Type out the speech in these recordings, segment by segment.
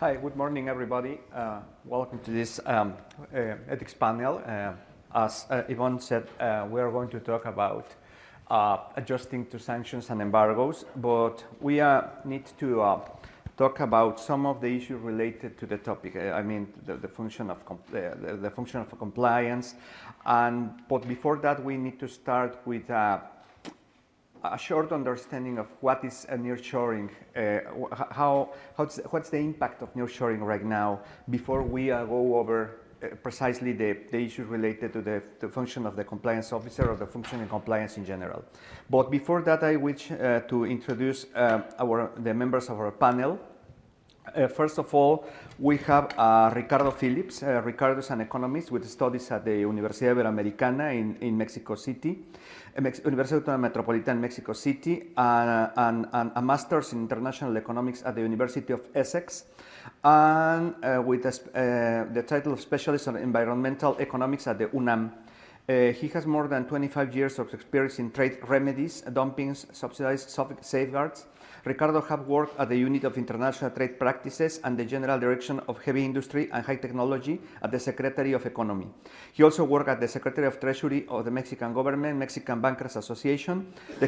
Hi, good morning, everybody. Welcome to this ethics panel. As Yvonne said, we are going to talk about adjusting to sanctions and embargoes, but we need to talk about some of the issues related to the topic. I mean, the function of compliance, but before that, we need to start with a short understanding of what is nearshoring, what's the impact of nearshoring right now, before we go over precisely the issues related to the function of the compliance officer or the function in compliance in general. But before that, I wish to introduce the members of our panel. First of all, we have Ricardo Phillips. Ricardo is an economist with studies at the Universidad Iberoamericana in Mexico City, Universidad Metropolitana in Mexico City, and a master's in international economics at the University of Essex, and with the title of specialist on environmental economics at the UNAM. He has more than 25 years of experience in trade remedies, dumpings, subsidized safeguards. Ricardo has worked at the Unit of International Trade Practices and the General Direction of Heavy Industry and High Technology at the Secretary of Economy. He also worked at the Secretary of Treasury of the Mexican Government, Mexican Bankers Association, the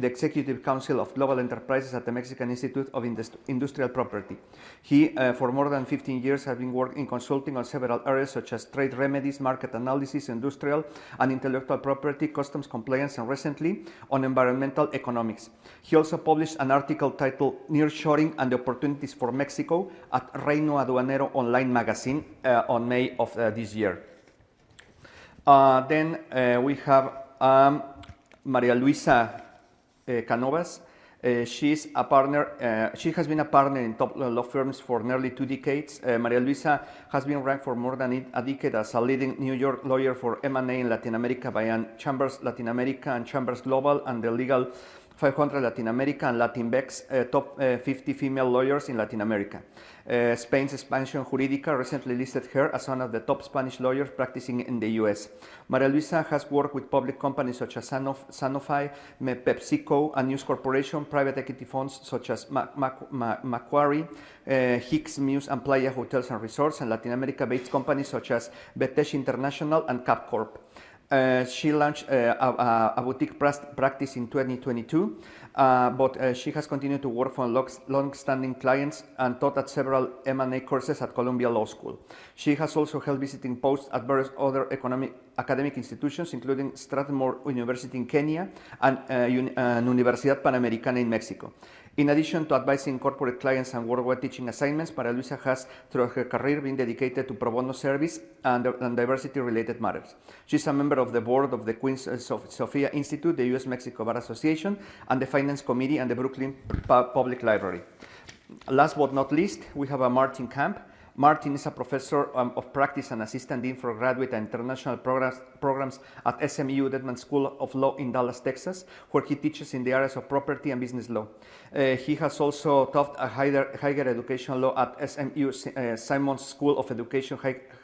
Executive Council of Global Enterprises at the Mexican Institute of Industrial Property. He, for more than 15 years, has been working in consulting on several areas such as trade remedies, market analysis, industrial and intellectual property, customs compliance, and recently on environmental economics. He also published an article titled Nearshoring and the Opportunities for Mexico at Reino Aduanero Online Magazine on May of this year. Then we have Maria Luisa Canovas. She's a partner. She has been a partner in top law firms for nearly 2 decades. Maria Luisa has been ranked for more than a decade as a leading New York lawyer for M&A in Latin America by Chambers Latin America and Chambers Global and the Legal 500 Latin America and Latinvex, top 50 female lawyers in Latin America. Spain's Expansión Jurídica recently listed her as one of the top Spanish lawyers practicing in the US. Maria Luisa has worked with public companies such as Sanofi, PepsiCo, and News Corporation, private equity funds such as Macquarie, Hicks, Muse, and Playa Hotels and Resorts, and Latin America-based companies such as Betesh International and Capcorp. She launched a boutique practice in 2022, but she has continued to work for long-standing clients and taught at several M&A courses at Columbia Law School. She has also held visiting posts at various other academic institutions, including Strathmore University in Kenya and Universidad Panamericana in Mexico. In addition to advising corporate clients and worldwide teaching assignments, Maria Luisa has, throughout her career, been dedicated to pro bono service and diversity-related matters. She's a member of the board of the Queen Sofia Institute, the US-Mexico Bar Association, and the Finance Committee and the Brooklyn Public Library. Last but not least, we have Martin Camp. Martin is a professor of practice and assistant dean for graduate and international programs at SMU Dedman School of Law in Dallas, Texas, where he teaches in the areas of property and business law. He has also taught a higher education law at SMU Simons School of Education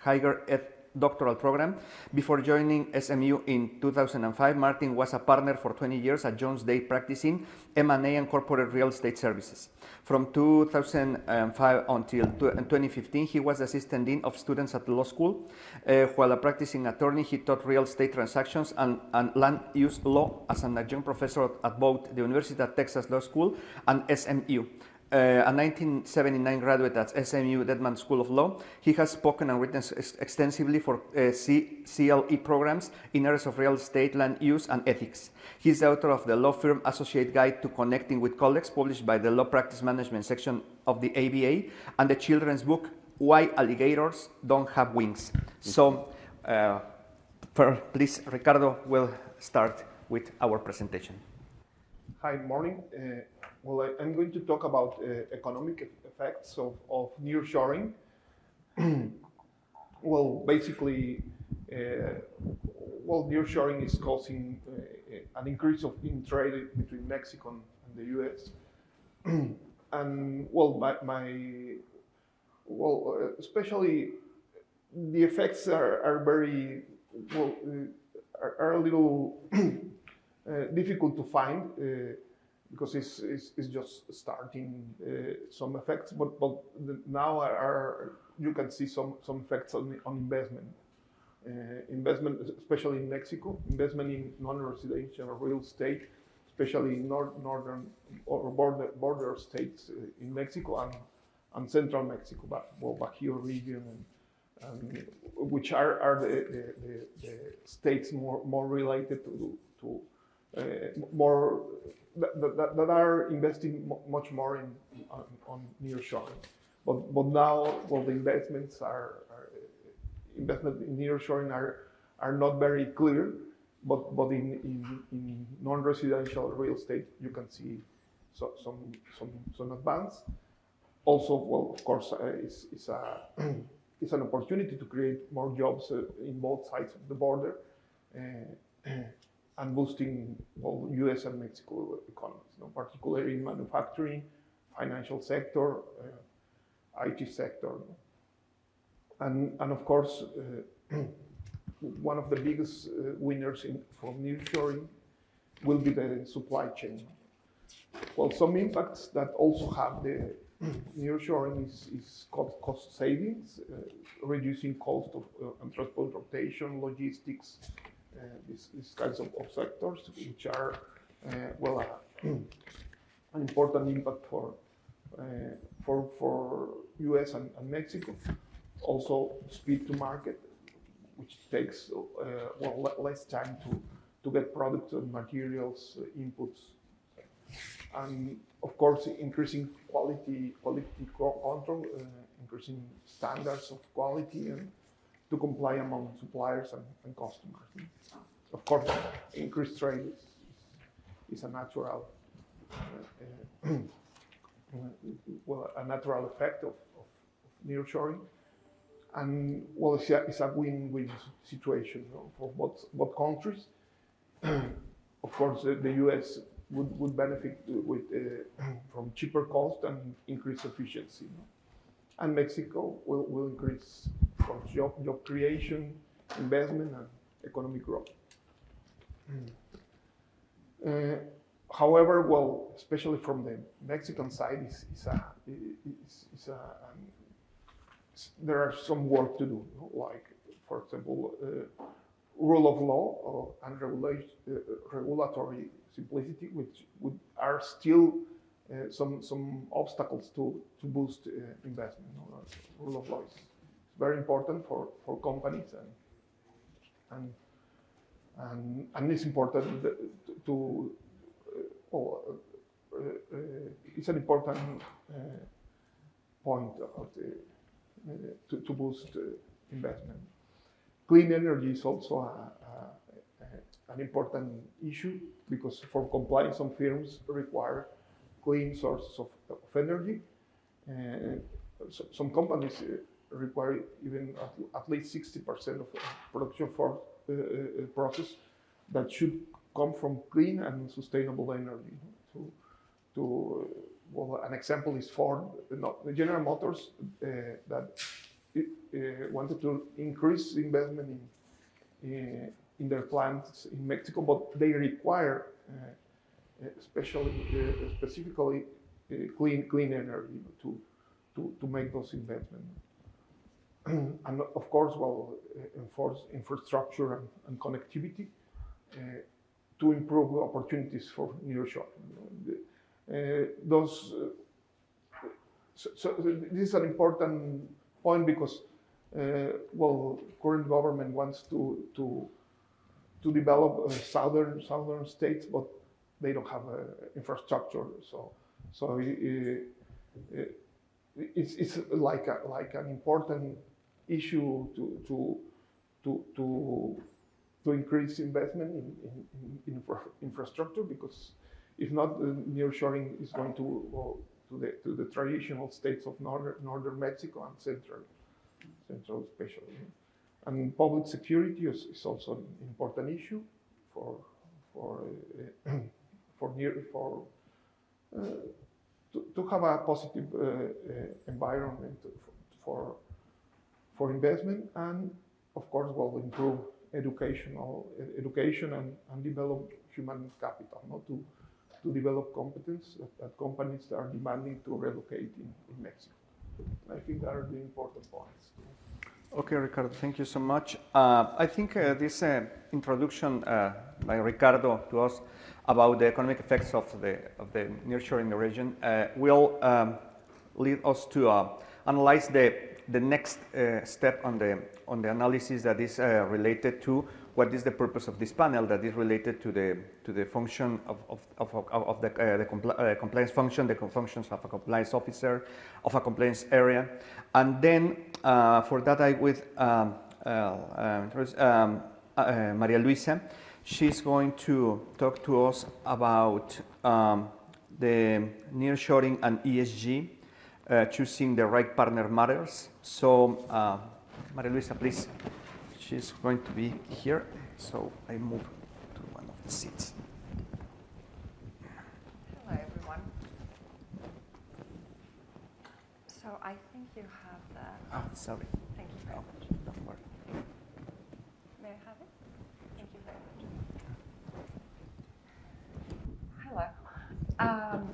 Higher Ed doctoral program. Before joining SMU in 2005, Martin was a partner for 20 years at Jones Day practicing M&A and corporate real estate services. From 2005 until 2015, he was assistant dean of students at the law school. While a practicing attorney, he taught real estate transactions and land use law as an adjunct professor at both the University of Texas Law School and SMU. A 1979 graduate at SMU Dedman School of Law, he has spoken and written extensively for CLE programs in areas of real estate, land use, and ethics. He is the author of the Law Firm Associate Guide to Connecting with Colleagues, published by the Law Practice Management section of the ABA, and the children's book, Why Alligators Don't Have Wings. So, please, Ricardo will start with our presentation. Hi, morning. Well, I'm going to talk about economic effects of nearshoring. Well, basically, nearshoring is causing an increase in trade between Mexico and the U.S. And especially the effects are very are a little difficult to find. because it's just starting some effects, but now you can see some effects on investment. Investment, especially in Mexico, investment in non-residential real estate, especially in northern or border states in Mexico and central Mexico, Bajío region, and which are the states more related to more that are investing much more on nearshoring. But now, the investments investment in nearshoring are not very clear, but in non-residential real estate you can see some advance. Also, of course, it's an opportunity to create more jobs in both sides of the border and boosting U.S. and Mexico economies, particularly in manufacturing, financial sector, IT sector. And of course, one of the biggest winners from nearshoring will be the supply chain. Well, some impacts that also have the nearshoring is cost savings, reducing cost of and transportation, logistics, these kinds of sectors, which are an important impact for U.S. and Mexico. Also, speed to market, which takes less time to get products and materials, inputs, and of course increasing quality control, increasing standards of quality and to comply among suppliers and customers. Of course, increased trade is a natural a natural effect of nearshoring. And it's a win-win situation for both countries. Of course, the U.S. would benefit from cheaper cost and increased efficiency, and Mexico will increase job creation, investment, and economic growth. However, especially from the Mexican side, there are some work to do, like, for example, rule of law and regulatory simplicity, which are still some obstacles to boost investment. Rule of law is very important for companies, and it's important it's an important point of to boost investment. Clean energy is also an important issue, because for compliance, some firms require clean sources of energy. Some companies require even at least 60% of production for process that should come from clean and sustainable energy. An example is Ford, the General Motors, that wanted to increase investment in their plants in Mexico, but they require specifically clean energy to make those investments. And of course, enforce infrastructure and connectivity to improve opportunities for nearshoring. So this is an important point, because current government wants to develop southern states, but they don't have infrastructure. So it's like an important issue to increase investment in infrastructure, because if not, nearshoring is going to go to the traditional states of northern Mexico and central especially. And public security is also an important issue to have a positive environment for investment, and of course improve education and develop human capital, to to develop competence that companies are demanding to relocate in Mexico. I think that are the important points. Okay, Ricardo, thank you so much. I think this introduction by Ricardo to us about the economic effects of the nearshoring in the region will lead us to analyze the next step on the analysis that is related to what is the purpose of this panel, that is related to the function of the compliance function, the functions of a compliance officer, of a compliance area. And then for that I would introduce Maria Luisa. She's going to talk to us about the nearshoring and ESG, choosing the right partner matters. So Maria Luisa, please. She's going to be here, so I move to one of the seats. Hello, everyone. So I think you have the... Oh, sorry. Thank you very much. Don't worry. May I have it? Thank you very much. Hello.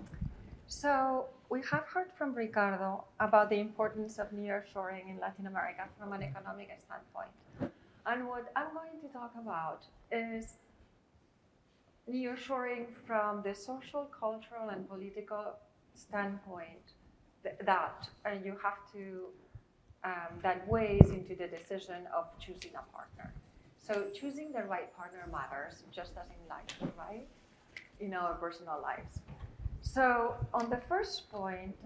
So we have heard from Ricardo about the importance of nearshoring in Latin America from an economic standpoint. And what I'm going to talk about is nearshoring from the social, cultural, and political standpoint that you have to, that weighs into the decision of choosing a partner. So choosing the right partner matters, just as in life, right? In our personal lives. So on the first point,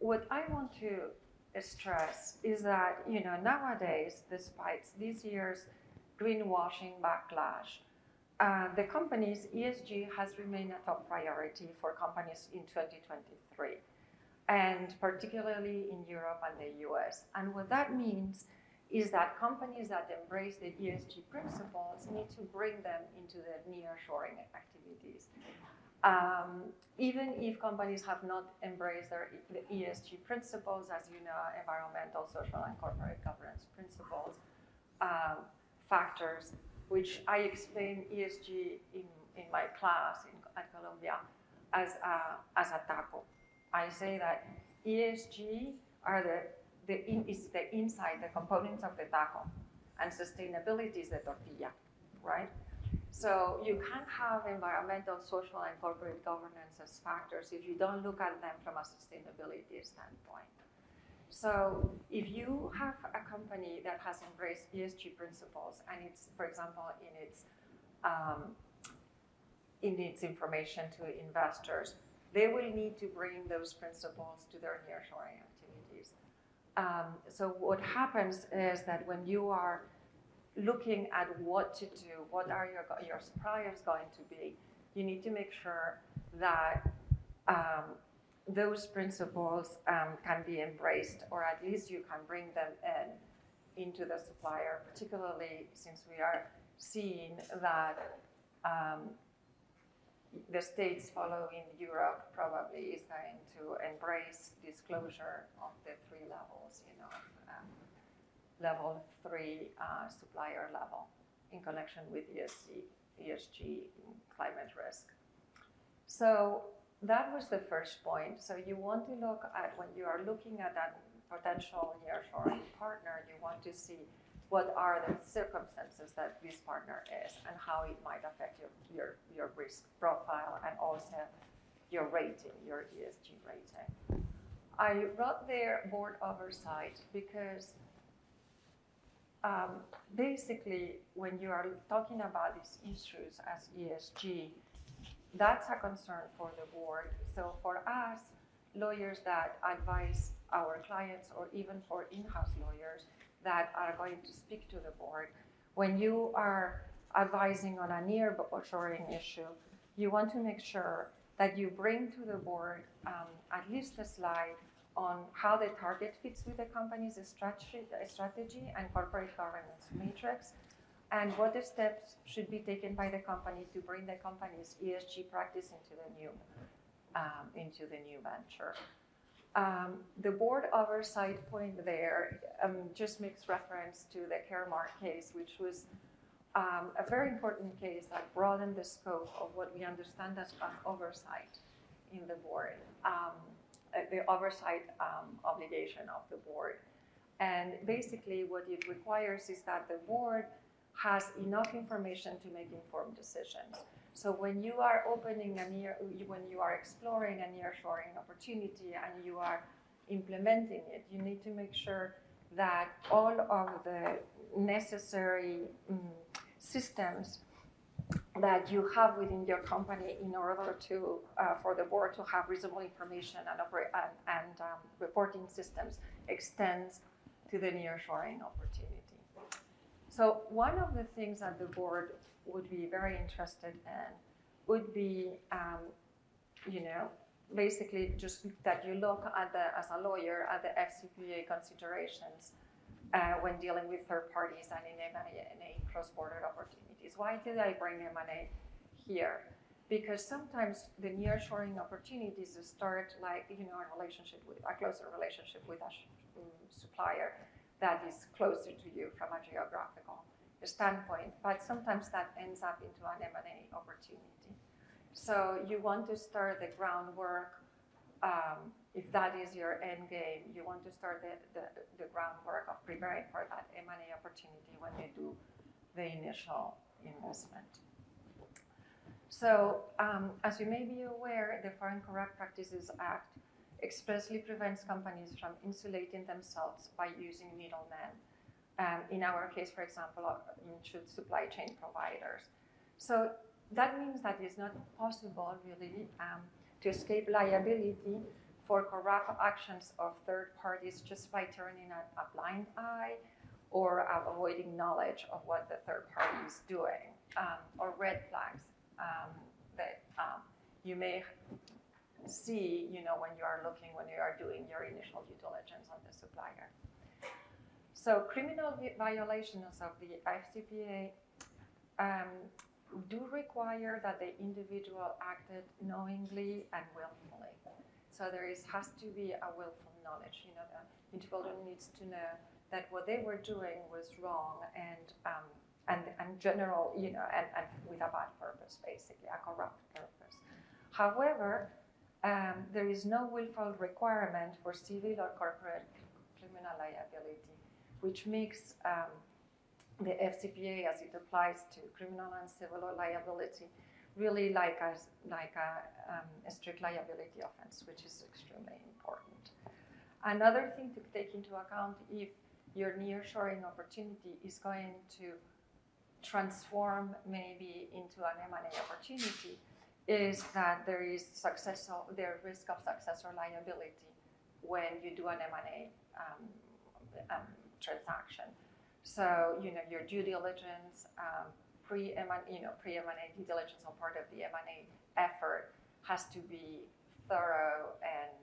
what I want to stress is that, nowadays, despite this year's greenwashing backlash, the company's ESG has remained a top priority for companies in 2023, and particularly in Europe and the US. And what that means is that companies that embrace the ESG principles need to bring them into the nearshoring activities. Even if companies have not embraced the ESG principles, as you know, environmental, social, and corporate governance principles, factors, which I explain ESG in my class at Columbia as a taco. I say that ESG is the inside, the components of the taco, and sustainability is the tortilla, right? So you can't have environmental, social, and corporate governance as factors if you don't look at them from a sustainability standpoint. So if you have a company that has embraced ESG principles, and it's, for example, in its information to investors, they will need to bring those principles to their nearshoring activities. So what happens is that when you are looking at what to do, what are your suppliers going to be, you need to make sure that those principles can be embraced, or at least you can bring them into the supplier, particularly since we are seeing that the states following Europe probably is going to embrace disclosure of the three levels, level 3 supplier level in connection with ESG climate risk. So that was the first point. So you want to look at, when you are looking at that potential nearshoring partner, you want to see what are the circumstances that this partner is and how it might affect your risk profile and also your rating, your ESG rating. I wrote there board oversight because basically when you are talking about these issues as ESG, that's a concern for the board. So for us, lawyers that advise our clients, or even for in-house lawyers that are going to speak to the board, when you are advising on a nearshoring issue, you want to make sure that you bring to the board at least a slide on how the target fits with the company's strategy and corporate governance matrix, and what the steps should be taken by the company to bring the company's ESG practice into the new venture. The board oversight point there just makes reference to the Caremark case, which was a very important case that broadened the scope of what we understand as oversight in the board, the oversight obligation of the board. And basically what it requires is that the board has enough information to make informed decisions. So when you are opening when you are exploring a nearshoring opportunity and you are implementing it, you need to make sure that all of the necessary systems that you have within your company in order to for the board to have reasonable information and reporting systems extends to the nearshoring opportunity. So one of the things that the board would be very interested in would be, basically just that you look at as a lawyer at the FCPA considerations when dealing with third parties and in M&A cross-border opportunities. Why did I bring M&A here? Because sometimes the nearshoring opportunities start like, a closer relationship with a supplier that is closer to you from a geographical standpoint, but sometimes that ends up into an M&A opportunity. So you want to start the groundwork, if that is your end game, you want to start the groundwork of preparing for that M&A opportunity when you do the initial investment. So as you may be aware, the Foreign Corrupt Practices Act expressly prevents companies from insulating themselves by using middlemen. In our case, for example, supply chain providers. So that means that it's not possible really to escape liability for corrupt actions of third parties just by turning a blind eye or avoiding knowledge of what the third party is doing, or red flags that you may see, when you are doing your initial due diligence on the supplier. So criminal violations of the FCPA do require that the individual acted knowingly and willfully. So there has to be a willful knowledge. The individual needs to know that what they were doing was wrong and general, and with a bad purpose, basically, a corrupt purpose. However, there is no willful requirement for civil or corporate criminal liability, which makes the FCPA, as it applies to criminal and civil liability, really like a strict liability offense, which is extremely important. Another thing to take into account if your nearshoring opportunity is going to transform maybe into an M&A opportunity is that there is risk of successor liability when you do an M&A transaction. So, your due diligence, pre-M&A due diligence or part of the M&A effort has to be thorough and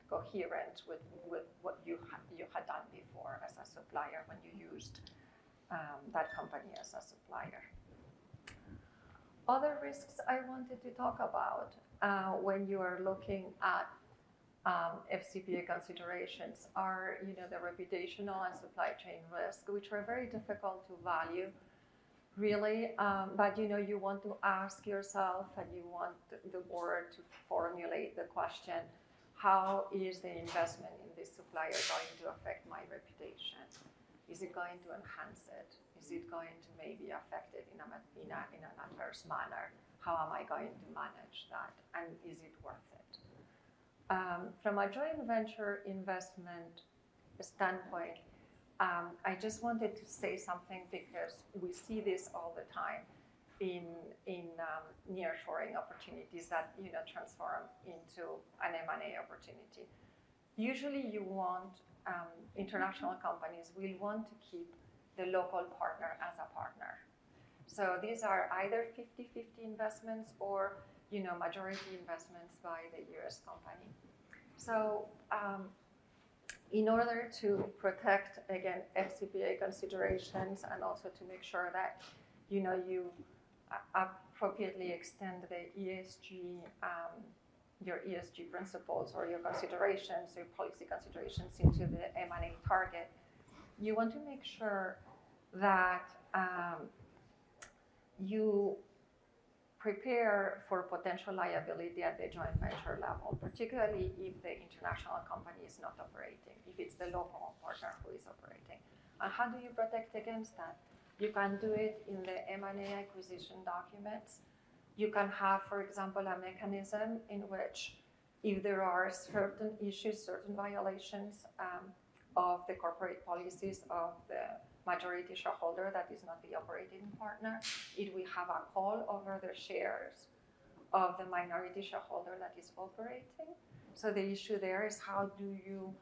coherent with what you had done before as a supplier when you used that company as a supplier. Other risks I wanted to talk about when you are looking at FCPA considerations are, the reputational and supply chain risk, which are very difficult to value, really. But you want to ask yourself, and you want the board to formulate the question: how is the investment in this supplier going to affect my reputation? Is it going to enhance it? Is it going to maybe affect it in an adverse manner? How am I going to manage that? And is it worth it? From a joint venture investment standpoint, I just wanted to say something because we see this all the time in nearshoring opportunities that transform into an M&A opportunity. Usually, you want international companies will want to keep the local partner as a partner. So these are either 50-50 investments or majority investments by the U.S. company. So in order to protect, again, FCPA considerations and also to make sure that you appropriately extend the ESG, your ESG principles or your considerations, your policy considerations into the M&A target, you want to make sure that you prepare for potential liability at the joint venture level, particularly if the international company is not operating, if it's the local partner who is operating. And how do you protect against that? You can do it in the M&A acquisition documents. You can have, for example, a mechanism in which if there are certain issues, certain violations of the corporate policies of the majority shareholder that is not the operating partner, it will have a call over the shares of the minority shareholder that is operating. So the issue there is how do you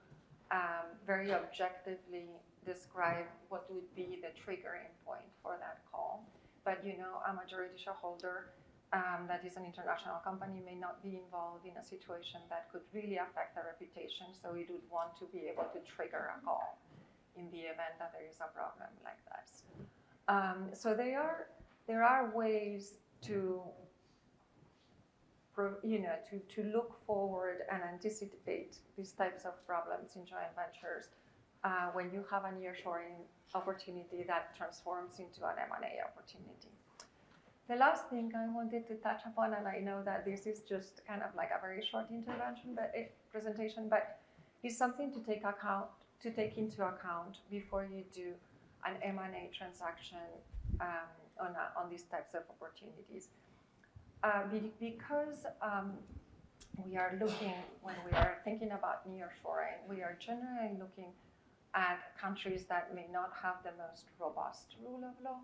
very objectively describe what would be the triggering point for that call. But you know, a majority shareholder that is an international company may not be involved in a situation that could really affect their reputation, so it would want to be able to trigger a call in the event that there is a problem like this. So there are ways to, you know, to look forward and anticipate these types of problems in joint ventures when you have a nearshoring opportunity that transforms into an M&A opportunity. The last thing I wanted to touch upon, and I know that this is just kind of like a very short presentation, but is something to take into account before you do an M&A transaction on these types of opportunities. Because we are looking, when we are thinking about nearshoring, we are generally looking at countries that may not have the most robust rule of law.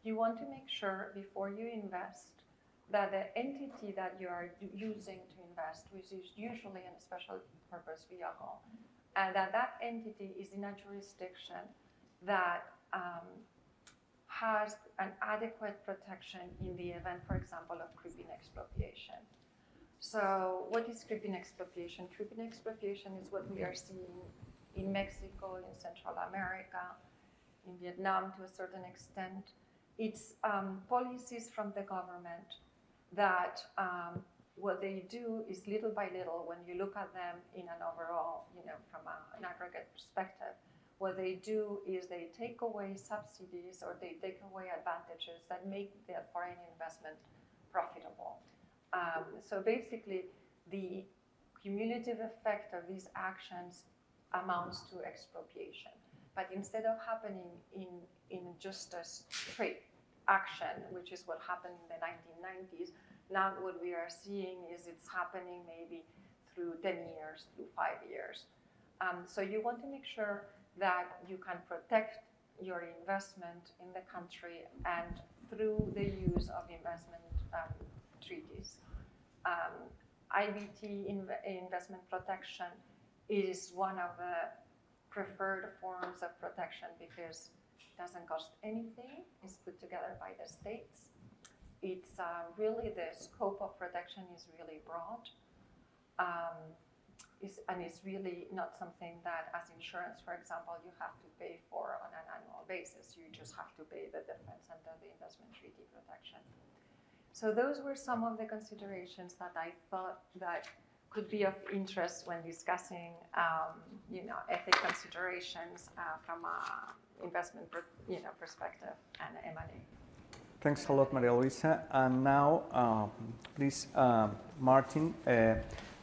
You want to make sure before you invest that the entity that you are using to invest, which is usually in a special purpose vehicle, and that entity is in a jurisdiction that has an adequate protection in the event, for example, of creeping expropriation. So what is creeping expropriation? Creeping expropriation is what we are seeing in Mexico, in Central America, in Vietnam to a certain extent. It's policies from the government that what they do is little by little, when you look at them in an overall, you know, from an aggregate perspective, what they do is they take away subsidies or they take away advantages that make the foreign investment profitable. So basically, the cumulative effect of these actions amounts to expropriation. But instead of happening in just a straight action, which is what happened in the 1990s, now what we are seeing is it's happening maybe through 10 years, through 5 years. So you want to make sure that you can protect your investment in the country and through the use of investment treaties. IBT, investment protection, is one of the preferred forms of protection because it doesn't cost anything. It's put together by the states. It's really, the scope of protection is really broad. And it's really not something that, as insurance, for example, you have to pay for on an annual basis. You just have to pay the difference under the investment treaty protection. So those were some of the considerations that I thought that could be of interest when discussing, you know, ethics considerations from an investment, you know, perspective and M&A. Thanks a lot, Maria Luisa. And now, please, Martin.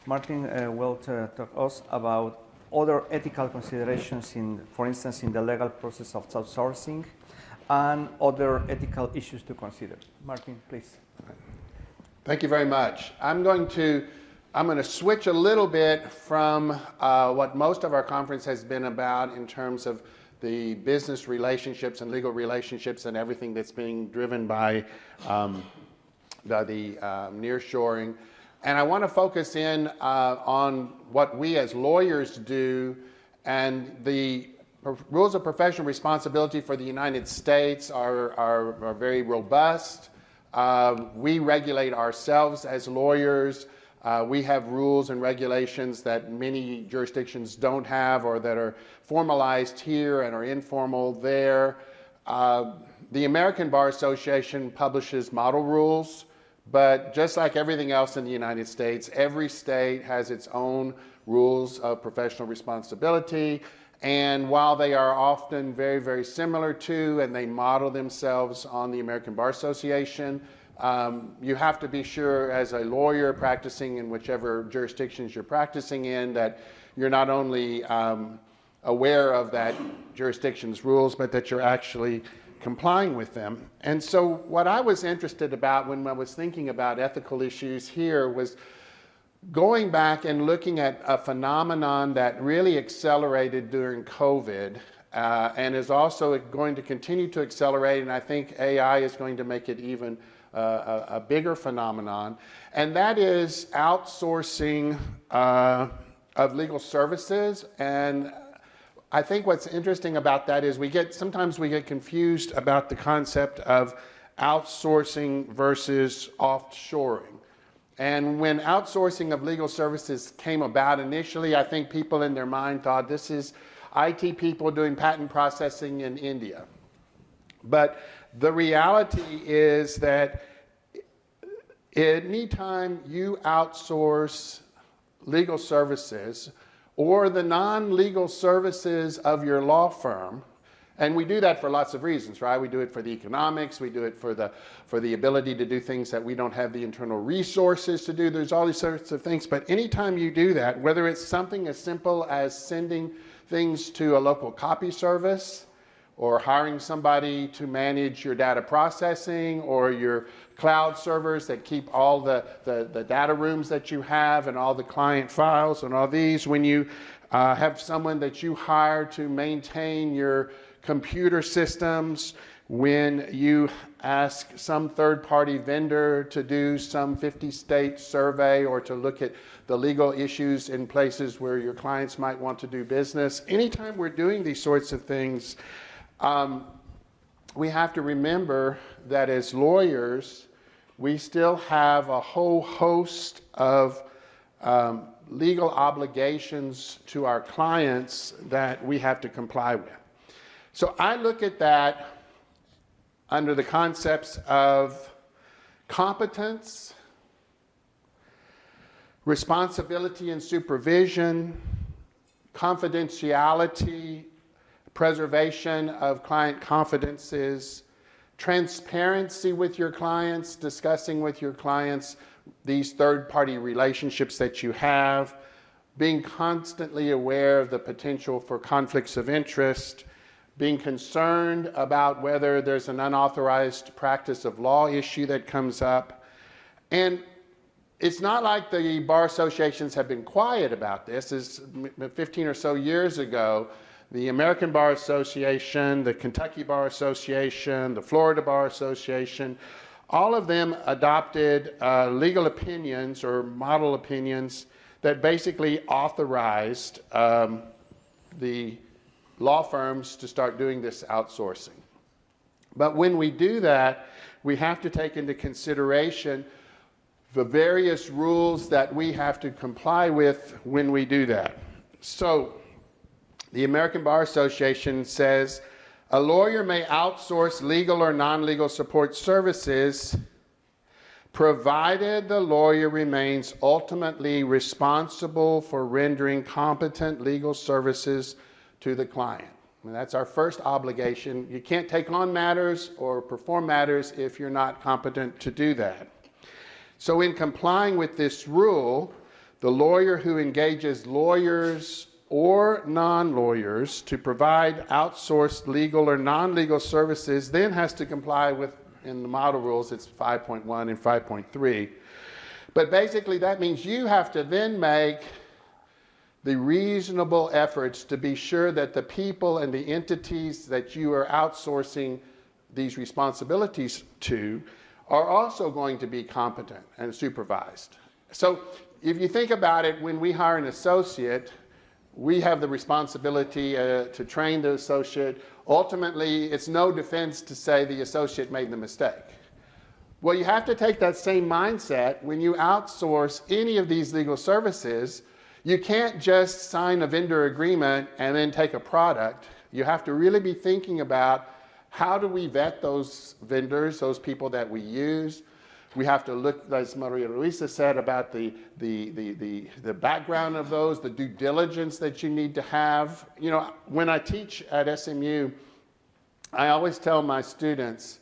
Martin will talk to us about other ethical considerations for instance, in the legal process of outsourcing and other ethical issues to consider. Martin, please. Thank you very much. I'm going to switch a little bit from what most of our conference has been about in terms of the business relationships and legal relationships and everything that's being driven by the nearshoring. And I want to focus in on what we as lawyers do, and the rules of professional responsibility for the United States are very robust. We regulate ourselves as lawyers. We have rules and regulations that many jurisdictions don't have or that are formalized here and are informal there. The American Bar Association publishes model rules. But just like everything else in the United States, every state has its own rules of professional responsibility. And while they are often very, very similar to, and they model themselves on the American Bar Association, you have to be sure as a lawyer practicing in whichever jurisdictions you're practicing in that you're not only aware of that jurisdiction's rules, but that you're actually complying with them. And so what I was interested about when I was thinking about ethical issues here was going back and looking at a phenomenon that really accelerated during COVID and is also going to continue to accelerate, and I think AI is going to make it even a bigger phenomenon, and that is outsourcing of legal services. And I think what's interesting about that is sometimes we get confused about the concept of outsourcing versus offshoring. And when outsourcing of legal services came about initially, I think people in their mind thought this is IT people doing patent processing in India. But the reality is that anytime you outsource legal services or the non-legal services of your law firm, and we do that for lots of reasons, right? We do it for the economics, we do it for the ability to do things that we don't have the internal resources to do. There's all these sorts of things, but anytime you do that, whether it's something as simple as sending things to a local copy service, or hiring somebody to manage your data processing, or your cloud servers that keep all the data rooms that you have and all the client files and all these, when you have someone that you hire to maintain your computer systems, when you ask some third-party vendor to do some 50-state survey or to look at the legal issues in places where your clients might want to do business. Anytime we're doing these sorts of things, we have to remember that as lawyers, we still have a whole host of legal obligations to our clients that we have to comply with. So I look at that under the concepts of competence, responsibility and supervision, confidentiality, preservation of client confidences, transparency with your clients, discussing with your clients these third-party relationships that you have, being constantly aware of the potential for conflicts of interest, being concerned about whether there's an unauthorized practice of law issue that comes up. And it's not like the bar associations have been quiet about this. It's 15 or so years ago, the American Bar Association, the Kentucky Bar Association, the Florida Bar Association, all of them adopted legal opinions or model opinions that basically authorized the law firms to start doing this outsourcing. But when we do that, we have to take into consideration the various rules that we have to comply with when we do that. So the American Bar Association says a lawyer may outsource legal or non-legal support services provided the lawyer remains ultimately responsible for rendering competent legal services to the client. And that's our first obligation. You can't take on matters or perform matters if you're not competent to do that. So in complying with this rule, the lawyer who engages lawyers or non-lawyers to provide outsourced legal or non-legal services then has to comply with, in the model rules, it's 5.1 and 5.3. But basically that means you have to then make the reasonable efforts to be sure that the people and the entities that you are outsourcing these responsibilities to are also going to be competent and supervised. So if you think about it, when we hire an associate, we have the responsibility to train the associate. Ultimately, it's no defense to say the associate made the mistake. Well, you have to take that same mindset when you outsource any of these legal services. You can't just sign a vendor agreement and then take a product. You have to really be thinking about how do we vet those vendors, those people that we use? We have to look, as Maria Luisa said, about the background of those, the due diligence that you need to have. You know, when I teach at SMU, I always tell my students,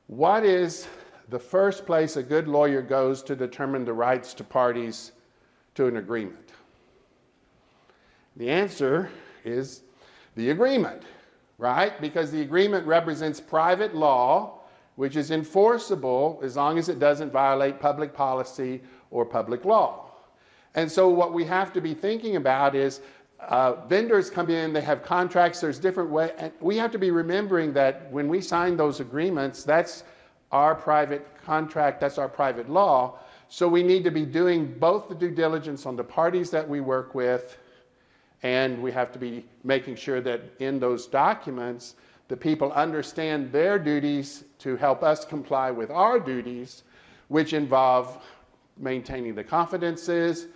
what is the first place a good lawyer goes to determine the rights to parties to an agreement? The answer is the agreement, right? Because the agreement represents private law, which is enforceable as long as it doesn't violate public policy or public law. And so what we have to be thinking about is vendors come in, they have contracts, there's different ways, and we have to be remembering that when we sign those agreements, that's our private contract, that's our private law. So we need to be doing both the due diligence on the parties that we work with, and we have to be making sure that in those documents, the people understand their duties to help us comply with our duties, which involve maintaining the confidences,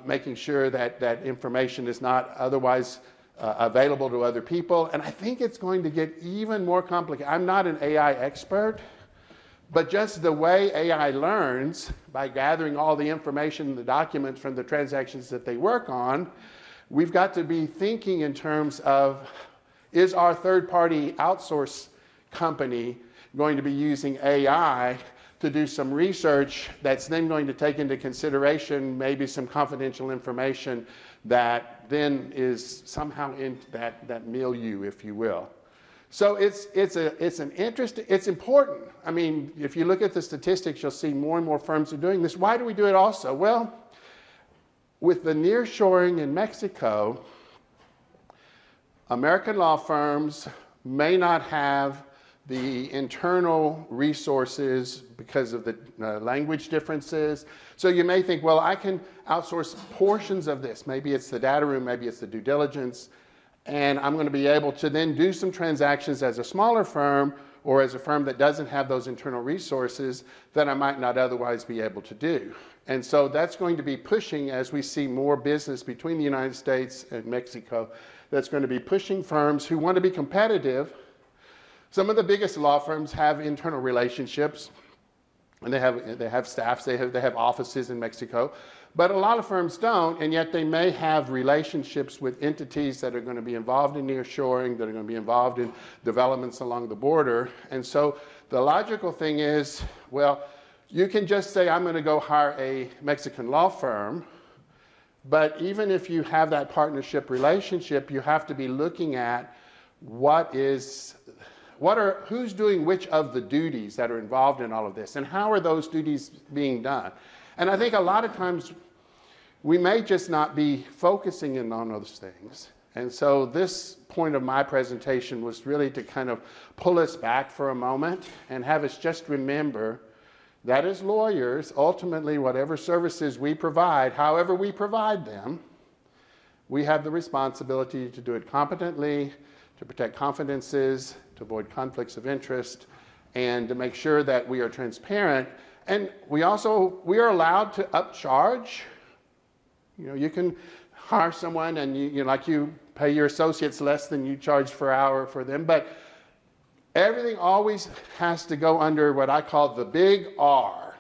making sure that that information is not otherwise available to other people. And I think it's going to get even more complicated. I'm not an AI expert, but just the way AI learns by gathering all the information, the documents from the transactions that they work on, we've got to be thinking in terms of, is our third-party outsource company going to be using AI to do some research that's then going to take into consideration maybe some confidential information that then is somehow in that milieu, if you will. So it's important. I mean, if you look at the statistics, you'll see more and more firms are doing this. Why do we do it also? Well, with the nearshoring in Mexico, American law firms may not have the internal resources because of the language differences. So you may think, well, I can outsource portions of this. Maybe it's the data room, maybe it's the due diligence, and I'm going to be able to then do some transactions as a smaller firm or as a firm that doesn't have those internal resources that I might not otherwise be able to do. And so that's going to be pushing, as we see more business between the United States and Mexico, that's going to be pushing firms who want to be competitive. Some of the biggest law firms have internal relationships, and they have staffs, they have offices in Mexico, but a lot of firms don't, and yet they may have relationships with entities that are going to be involved in nearshoring, that are going to be involved in developments along the border. And so the logical thing is, well, you can just say, I'm going to go hire a Mexican law firm, but even if you have that partnership relationship, you have to be looking at who's doing which of the duties that are involved in all of this, and how are those duties being done? And I think a lot of times we may just not be focusing in on those things. And so this point of my presentation was really to kind of pull us back for a moment and have us just remember that as lawyers, ultimately, whatever services we provide, however we provide them, we have the responsibility to do it competently, to protect confidences, to avoid conflicts of interest, and to make sure that we are transparent. And we are allowed to upcharge. You know, you can hire someone and you pay your associates less than you charge per hour for them, but everything always has to go under what I call the big R.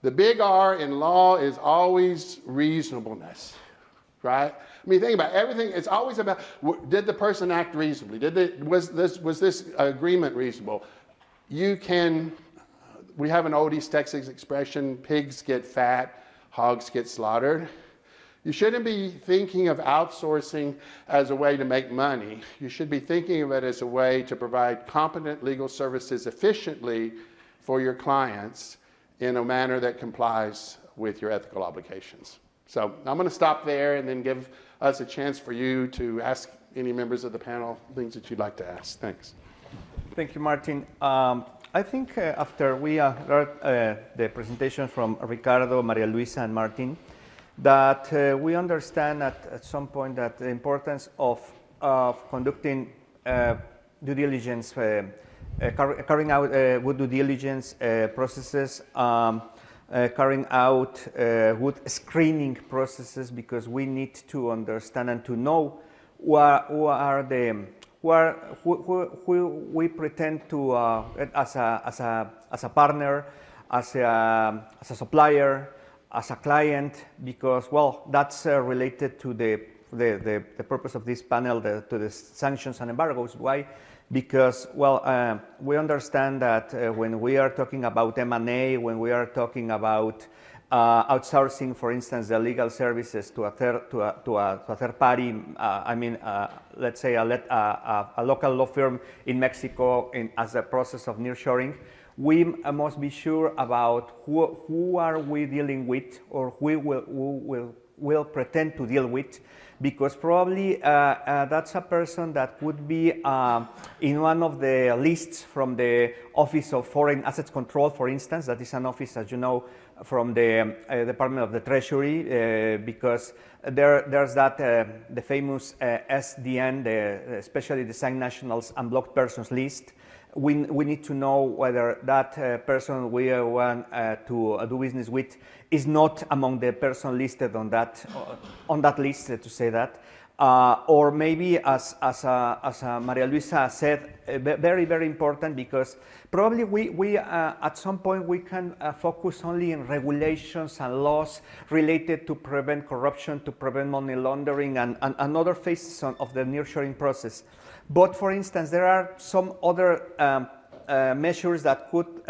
The big R in law is always reasonableness, right? I mean, think about it. Everything. It's always about, did the person act reasonably? Was this agreement reasonable? We have an old East Texas expression, pigs get fat, hogs get slaughtered. You shouldn't be thinking of outsourcing as a way to make money. You should be thinking of it as a way to provide competent legal services efficiently for your clients in a manner that complies with your ethical obligations. So I'm going to stop there and then give us a chance for you to ask any members of the panel things that you'd like to ask. Thanks. Thank you, Martin. I think after we heard the presentation from Ricardo, Maria Luisa, and Martin, that we understand at some point that the importance of conducting due diligence, carrying out good due diligence processes, carrying out good screening processes, because we need to understand and to know what are the who we pretend to as a partner, as a supplier, as a client, because well, that's related to the purpose of this panel, to the sanctions and embargoes. Why? Because well, we understand that when we are talking about M&A, when we are talking about outsourcing, for instance, the legal services to a third party. I mean, let's say a local law firm in Mexico as a process of nearshoring. We must be sure about who are we dealing with, or who will pretend to deal with, because probably that's a person that would be in one of the lists from the Office of Foreign Assets Control, for instance. That is an office, as you know, from the Department of the Treasury, because there's that the famous SDN, especially the Signed Nationals and Blocked Persons list. We need to know whether that person we want to do business with is not among the person listed on that list, to say that. Or maybe, as Maria Luisa said, very, very important, because probably we at some point we can focus only on regulations and laws related to prevent corruption, to prevent money laundering, and other phases of the nearshoring process. But for instance, there are some other measures that could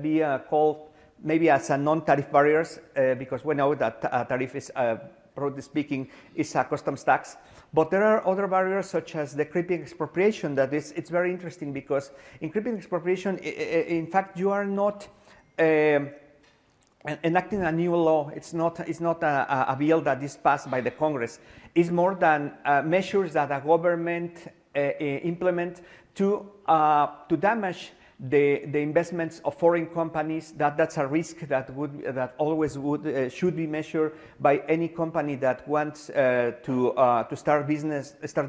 be called maybe as a non-tariff barriers, because we know that tariff is, broadly speaking, is a customs tax. But there are other barriers, such as the creeping expropriation. That is, it's very interesting, because in creeping expropriation, in fact, you are not enacting a new law. It's not a bill that is passed by the Congress. It's more than measures that a government implement to damage the investments of foreign companies. That's a risk that should be measured by any company that wants to start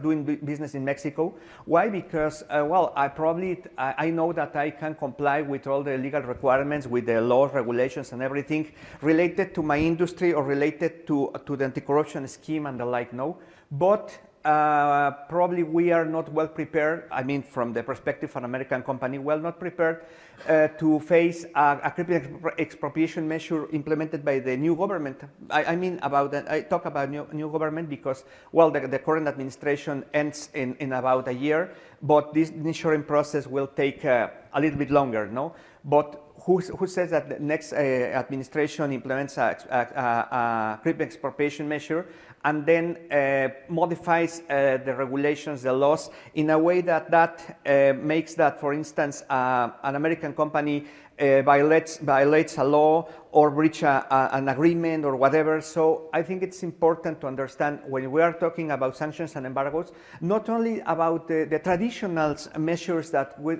doing business in Mexico. Why? Because well, I know that I can comply with all the legal requirements, with the laws, regulations, and everything related to my industry or related to the anti-corruption scheme and the like. No, but probably we are not well prepared. I mean, from the perspective of an American company, well not prepared to face a creeping expropriation measure implemented by the new government. I talk about new government because, well, the current administration ends in about a year, but this nearshoring process will take a little bit longer, no? But who says that the next administration implements a creeping expropriation measure and then modifies the regulations, the laws, in a way that makes that, for instance, an American company violates a law or breach an agreement or whatever. So I think it's important to understand, when we are talking about sanctions and embargoes, not only about the traditional measures that we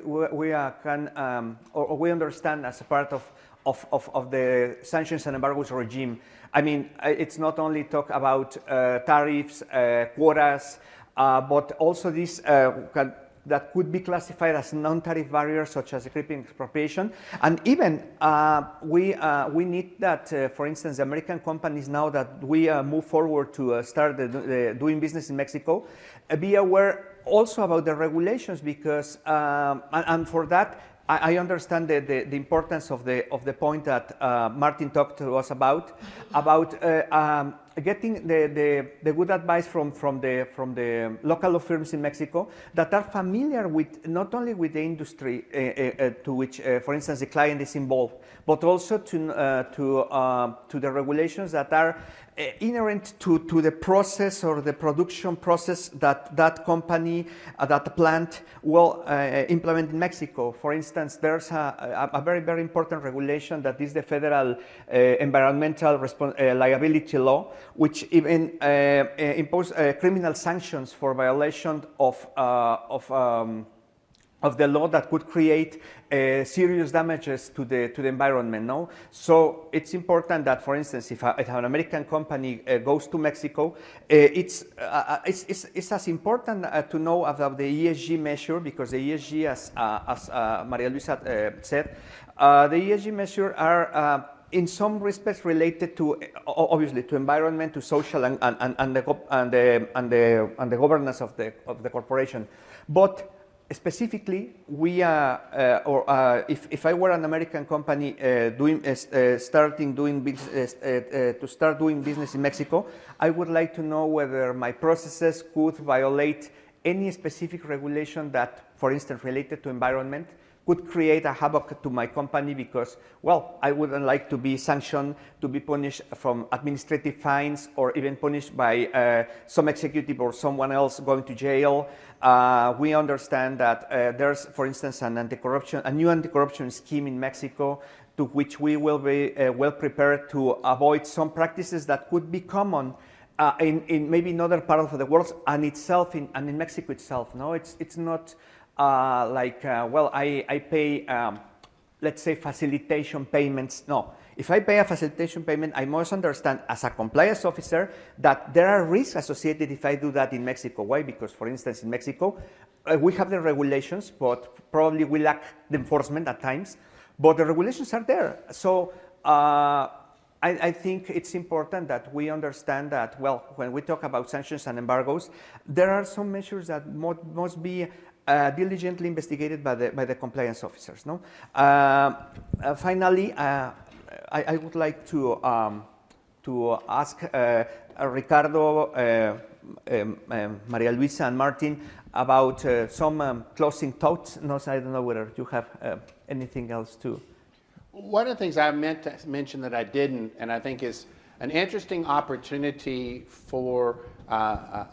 can or we understand as a part of the sanctions and embargoes regime. I mean, it's not only talk about tariffs, quotas, but also this that could be classified as non-tariff barriers, such as the creeping expropriation. And even we need that, for instance, the American companies, now that we move forward to start doing business in Mexico, be aware also about the regulations, because and for that, I understand the importance of the point that Martin talked to us about getting the good advice from the local law firms in Mexico that are familiar with not only with the industry to which, for instance, the client is involved, but also to the regulations that are inherent to the process or the production process that company, that plant will implement in Mexico. For instance, there's a very, very important regulation that is the Federal Environmental Liability Law, which even impose criminal sanctions for violation of the law that could create serious damages to the environment. No, so it's important that, for instance, if an American company goes to Mexico, it's as important to know about the ESG measure, because the ESG, as Maria Luisa said, the ESG measure are in some respects related to, obviously, to environment, to social, and the governance of the corporation. But specifically, we if I were an American company to start doing business in Mexico, I would like to know whether my processes could violate any specific regulation that, for instance, related to environment, could create a havoc to my company because, well, I wouldn't like to be sanctioned, to be punished from administrative fines, or even punished by some executive or someone else going to jail. We understand that there's, for instance, a new anti-corruption scheme in Mexico, to which we will be well prepared to avoid some practices that could be common in maybe in other parts of the world and in Mexico itself. No, it's not. Well, I pay, let's say, facilitation payments. No, if I pay a facilitation payment, I must understand as a compliance officer that there are risks associated if I do that in Mexico. Why? Because, for instance, in Mexico, we have the regulations, but probably we lack the enforcement at times. But the regulations are there. So I think it's important that we understand that, well, when we talk about sanctions and embargoes, there are some measures that must be diligently investigated by the compliance officers. No. Finally, I would like to ask Ricardo, Maria Luisa, and Martin about some closing thoughts. No, I don't know whether you have anything else to. One of the things I meant to mention that I didn't, and I think is an interesting opportunity for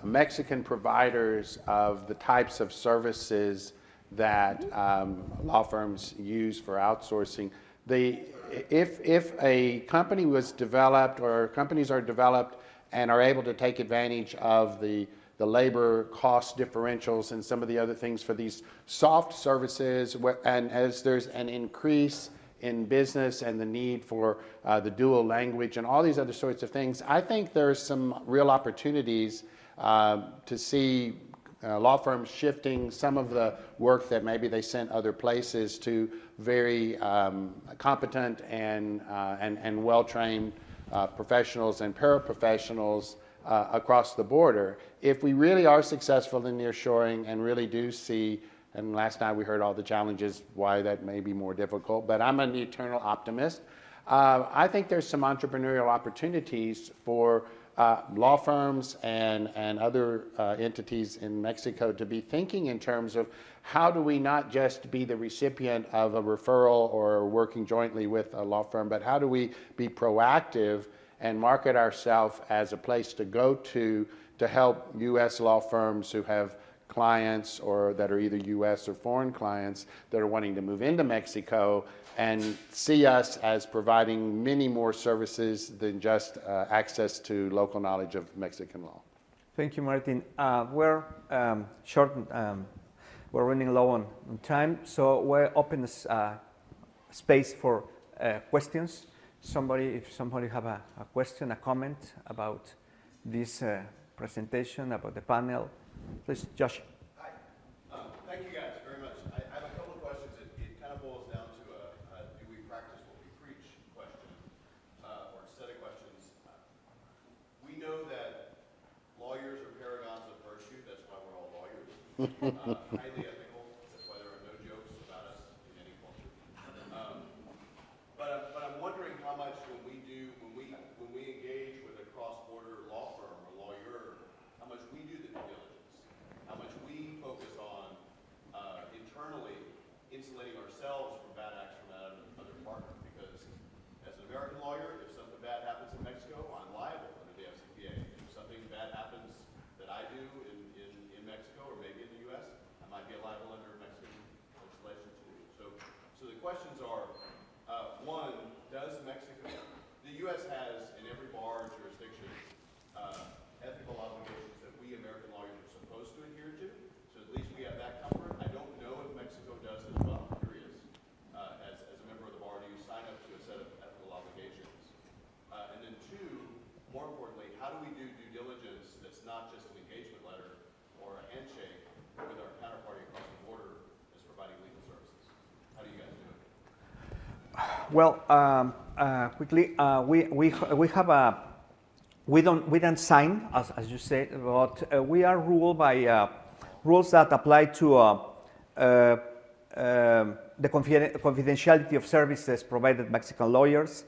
Mexican providers of the types of services that law firms use for outsourcing. If a company was developed, or companies are developed and are able to take advantage of the labor cost differentials and some of the other things for these soft services, and as there's an increase in business and the need for the dual language and all these other sorts of things, I think there's some real opportunities to see law firms shifting some of the work that maybe they sent other places to very competent and well-trained professionals and paraprofessionals across the border. If we really are successful in nearshoring and really do see, and last night we heard all the challenges why that may be more difficult, but I'm an eternal optimist. I think there's some entrepreneurial opportunities for law firms and other entities in Mexico to be thinking in terms of how do we not just be the recipient of a referral or working jointly with a law firm, but how do we be proactive and market ourselves as a place to go to help U.S. law firms who have clients or that are either U.S. or foreign clients that are wanting to move into Mexico and see us as providing many more services than just access to local knowledge of Mexican law. Thank you, Martin. We're short. We're running low on time, so we're open space for questions. If somebody have a question, a comment about this presentation, about the panel, please, Josh. Hi. Thank you guys very much. I have a couple of questions. It kind of boils down to a do we practice what we preach question, or a set of questions. We know that lawyers are paragons of virtue. That's why we're all lawyers. Highly ethical. That's why there are no jokes about us in any culture. But I'm wondering how much when we engage with a cross-border law firm or lawyer, how much we do the due diligence, how much we focus on internally insulating ourselves from bad acts from another partner. Because as an American lawyer, if something bad happens in Mexico, I'm liable under the FCPA. If something bad happens that I do in Mexico or maybe in the U.S., I might be liable under Mexican legislation too. So the questions are, one, does Mexico, the U.S. has in every bar jurisdiction ethical obligations that we American lawyers are supposed to adhere to. So at least we have that comfort. I don't know if Mexico does as well. I'm curious. As a member of the bar, do you sign up to a set of ethical obligations? And then two, more importantly, how do we do due diligence that's not just an engagement letter or a handshake with our counterparty across the border that's providing legal services? How do you guys do it? Well, quickly, we have a we don't sign as you said, but we are ruled by rules that apply to the confidentiality of services provided Mexican lawyers.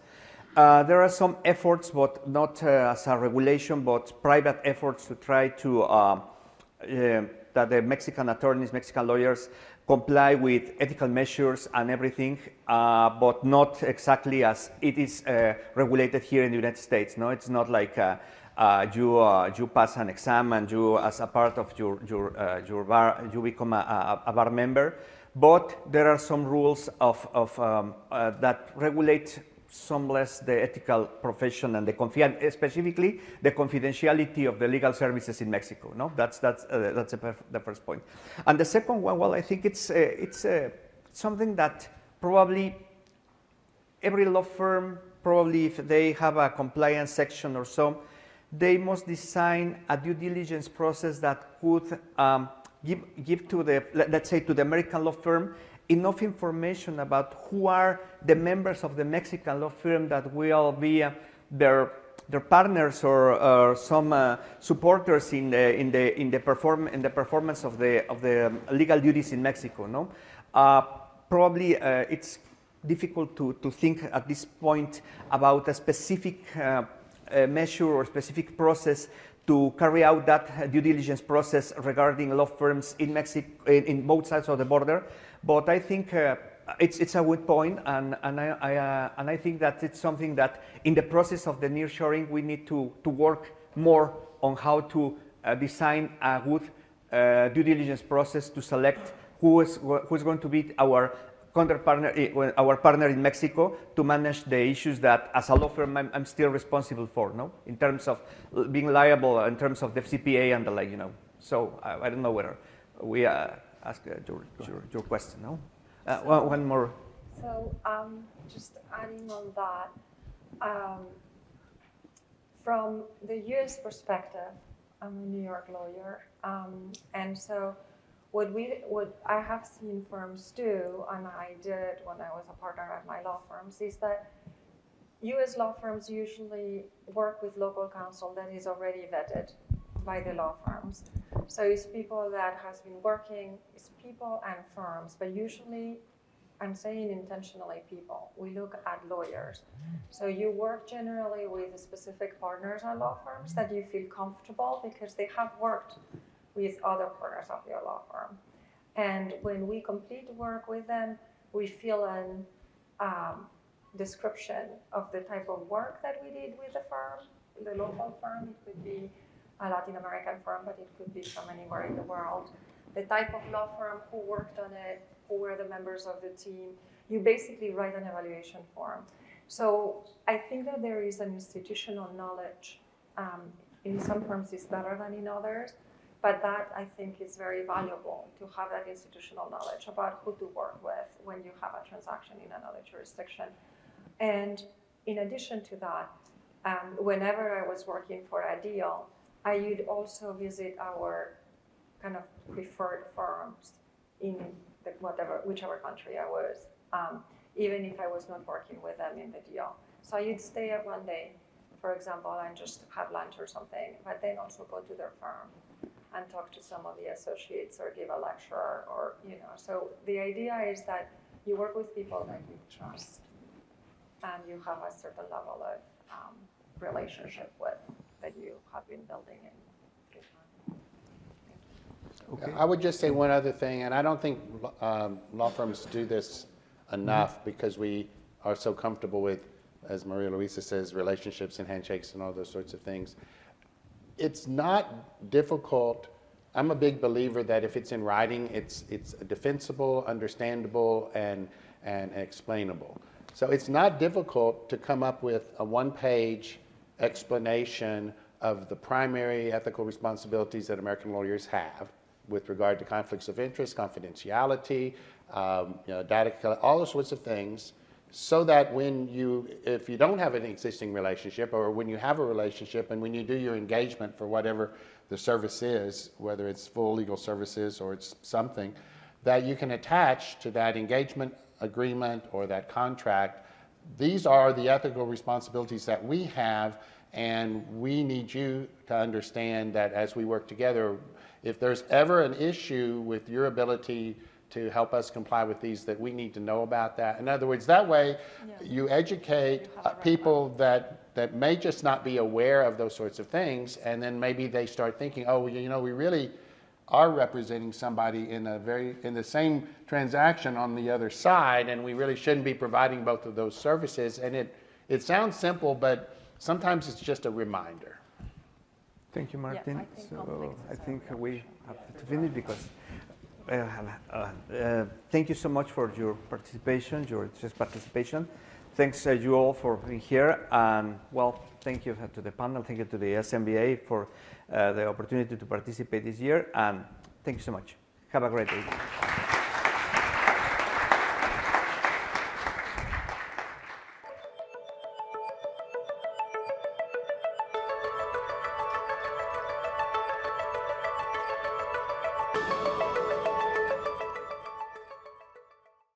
There are some efforts, but not as a regulation, but private efforts to try to that the Mexican attorneys, Mexican lawyers comply with ethical measures and everything, but not exactly as it is regulated here in the United States. No, it's not like you pass an exam and you, as a part of your bar, you become a bar member. But there are some rules that regulate some less the ethical profession and specifically the confidentiality of the legal services in Mexico. No, that's the first point. And the second one, well, I think it's something that probably every law firm, probably if they have a compliance section or so, they must design a due diligence process that could give to the, let's say, to the American law firm enough information about who are the members of the Mexican law firm that will be their partners or some supporters in the performance of the legal duties in Mexico. No, probably it's difficult to think at this point about a specific measure or specific process to carry out that due diligence process regarding law firms in Mexico, in both sides of the border. But I think it's a good point, and I think that it's something that in the process of the nearshoring we need to work more on how to design a good due diligence process to select who's going to be our partner in Mexico to manage the issues that as a law firm I'm still responsible for, no? In terms of being liable, in terms of the CPA and the like, you know. So I don't know whether we ask your question, no? One more. So just adding on that, from the U.S. perspective, I'm a New York lawyer, and so what I have seen firms do, and I did when I was a partner at my law firms, is that U.S. law firms usually work with local counsel that is already vetted by the law firms. So it's people that has been working, it's people and firms, but usually, I'm saying intentionally people, we look at lawyers. So you work generally with specific partners at law firms that you feel comfortable because they have worked with other partners of your law firm. And when we complete work with them, we fill in description of the type of work that we did with the firm, the local firm. It could be a Latin American firm, but it could be from anywhere in the world. The type of law firm, who worked on it, who were the members of the team. You basically write an evaluation form. So I think that there is an institutional knowledge. In some firms it's better than in others, but that I think is very valuable to have that institutional knowledge about who to work with when you have a transaction in another jurisdiction. And in addition to that, whenever I was working for a deal, I would also visit our kind of preferred firms in whichever country I was, even if I was not working with them in the deal. So you'd stay at one day, for example, and just have lunch or something, but then also go to their firm and talk to some of the associates or give a lecture or, So the idea is that you work with people that you trust and you have a certain level of relationship with that you have been building in. Okay. I would just say one other thing, and I don't think law firms do this enough because we are so comfortable with, as Maria Luisa says, relationships and handshakes and all those sorts of things. It's not difficult. I'm a big believer that if it's in writing, it's defensible, understandable, and explainable. So it's not difficult to come up with a one-page explanation of the primary ethical responsibilities that American lawyers have with regard to conflicts of interest, confidentiality, data, all those sorts of things, so that if you don't have an existing relationship, or when you have a relationship and when you do your engagement for whatever the service is, whether it's full legal services or it's something, that you can attach to that engagement agreement or that contract these are the ethical responsibilities that we have, and we need you to understand that as we work together, if there's ever an issue with your ability to help us comply with these, that we need to know about that. In other words, that way you educate people that may just not be aware of those sorts of things, and then maybe they start thinking, oh, you know, we really are representing somebody in the same transaction on the other side, and we really shouldn't be providing both of those services. And it sounds simple, but sometimes it's just a reminder. Thank you, Martin. Yes, I think we have to finish because thank you so much for your participation, Thanks you all for being here, and well, thank you to the panel, thank you to the USMBA for the opportunity to participate this year, and thank you so much. Have a great day.